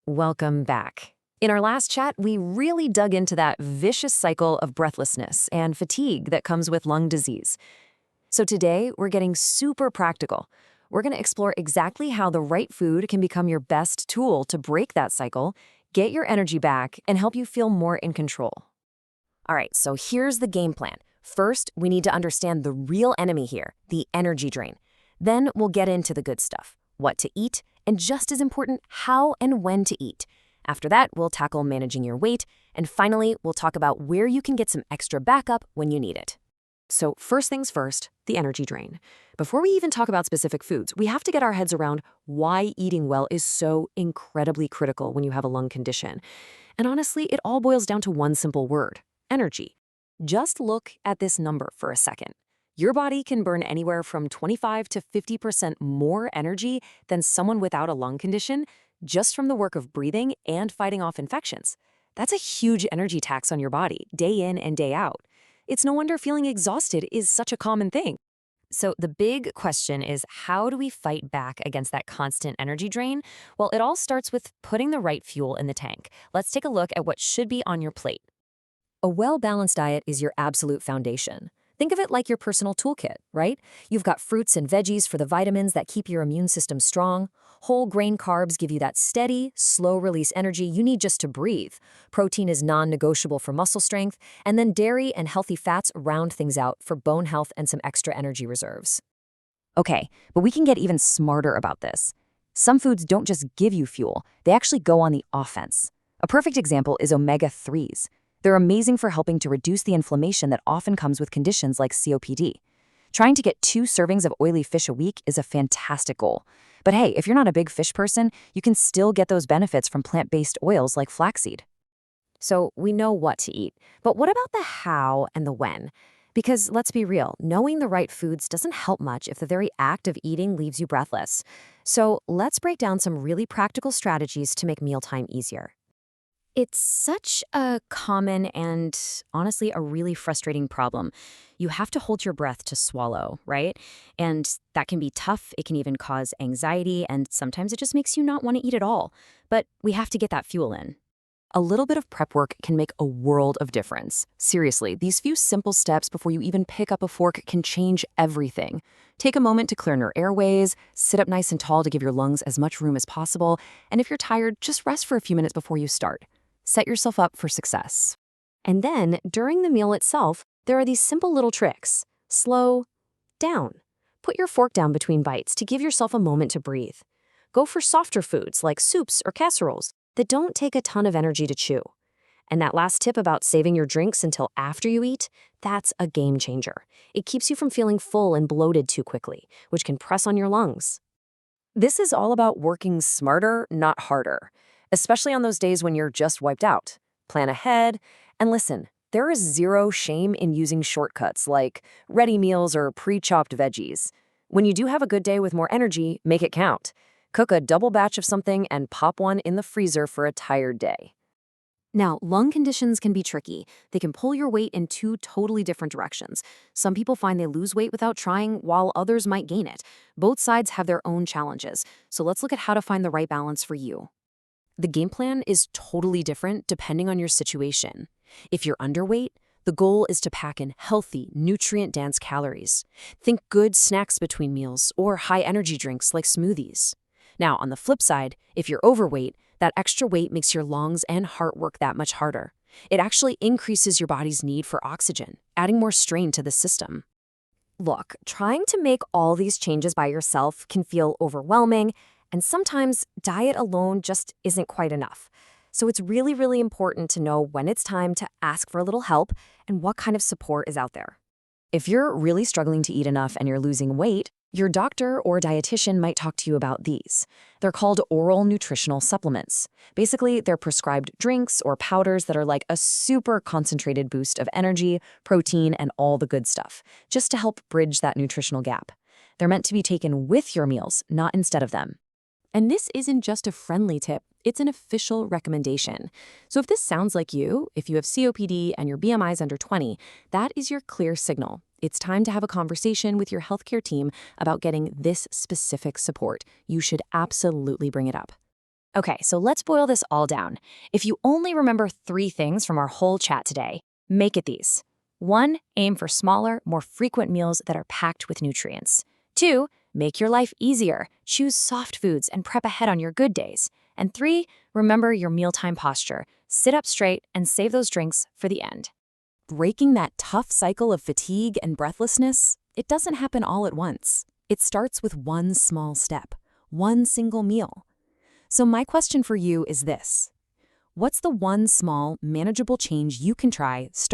Welcome back. In our last chat, we really dug into that vicious cycle of breathlessness and fatigue that comes with lung disease. So today, we're getting super practical. We're going to explore exactly how the right food can become your best tool to break that cycle, get your energy back, and help you feel more in control. All right, so here's the game plan. First, we need to understand the real enemy here, the energy drain. Then we'll get into the good stuff, what to eat, and just as important, how and when to eat. After that, we'll tackle managing your weight, and finally, we'll talk about where you can get some extra backup when you need it. So first things first, the energy drain. Before we even talk about specific foods, we have to get our heads around why eating well is so incredibly critical when you have a lung condition. And honestly, it all boils down to one simple word: energy. Just look at this number for a second. Your body can burn anywhere from 25 to 50% more energy than someone without a lung condition just from the work of breathing and fighting off infections. That's a huge energy tax on your body, day in and day out. It's no wonder feeling exhausted is such a common thing. So the big question is, how do we fight back against that constant energy drain? Well, it all starts with putting the right fuel in the tank. Let's take a look at what should be on your plate. A well-balanced diet is your absolute foundation. Think of it like your personal toolkit, right? You've got fruits and veggies for the vitamins that keep your immune system strong. Whole grain carbs give you that steady, slow-release energy you need just to breathe. Protein is non-negotiable for muscle strength. And then dairy and healthy fats round things out for bone health and some extra energy reserves. Okay, but we can get even smarter about this. Some foods don't just give you fuel, they actually go on the offense. A perfect example is omega-3s. They're amazing for helping to reduce the inflammation that often comes with conditions like COPD. Trying to get 2 servings of oily fish a week is a fantastic goal. But hey, if you're not a big fish person, you can still get those benefits from plant-based oils like flaxseed. So we know what to eat, but what about the how and the when? Because let's be real, knowing the right foods doesn't help much if the very act of eating leaves you breathless. So let's break down some really practical strategies to make mealtime easier. It's such a common and honestly a really frustrating problem. You have to hold your breath to swallow, right? And that can be tough. It can even cause anxiety, and sometimes it just makes you not want to eat at all. But we have to get that fuel in. A little bit of prep work can make a world of difference. Seriously, these few simple steps before you even pick up a fork can change everything. Take a moment to clear your airways, sit up nice and tall to give your lungs as much room as possible, and if you're tired, just rest for a few minutes before you start. Set yourself up for success. And then, during the meal itself, there are these simple little tricks. Slow down. Put your fork down between bites to give yourself a moment to breathe. Go for softer foods like soups or casseroles that don't take a ton of energy to chew. And that last tip about saving your drinks until after you eat, that's a game changer. It keeps you from feeling full and bloated too quickly, which can press on your lungs. This is all about working smarter, not harder, especially on those days when you're just wiped out. Plan ahead, and listen, there is zero shame in using shortcuts like ready meals or pre-chopped veggies. When you do have a good day with more energy, make it count. Cook a double batch of something and pop one in the freezer for a tired day. Now, lung conditions can be tricky. They can pull your weight in 2 totally different directions. Some people find they lose weight without trying, while others might gain it. Both sides have their own challenges, so let's look at how to find the right balance for you. The game plan is totally different depending on your situation. If you're underweight, the goal is to pack in healthy, nutrient-dense calories. Think good snacks between meals or high-energy drinks like smoothies. Now, on the flip side, if you're overweight, that extra weight makes your lungs and heart work that much harder. It actually increases your body's need for oxygen, adding more strain to the system. Look, trying to make all these changes by yourself can feel overwhelming, and sometimes diet alone just isn't quite enough. So it's really, really important to know when it's time to ask for a little help and what kind of support is out there. If you're really struggling to eat enough and you're losing weight, your doctor or dietitian might talk to you about these. They're called oral nutritional supplements. Basically, they're prescribed drinks or powders that are like a super concentrated boost of energy, protein, and all the good stuff, just to help bridge that nutritional gap. They're meant to be taken with your meals, not instead of them. And this isn't just a friendly tip, it's an official recommendation. So if this sounds like you, if you have COPD and your BMI is under 20, that is your clear signal. It's time to have a conversation with your healthcare team about getting this specific support. You should absolutely bring it up. Okay, so let's boil this all down. If you only remember 3 things from our whole chat today, make it these. 1, aim for smaller, more frequent meals that are packed with nutrients. 2, make your life easier. Choose soft foods and prep ahead on your good days. And 3, remember your mealtime posture. Sit up straight and save those drinks for the end. Breaking that tough cycle of fatigue and breathlessness, it doesn't happen all at once. It starts with one small step, one single meal. So my question for you is this. What's the one small, manageable change you can try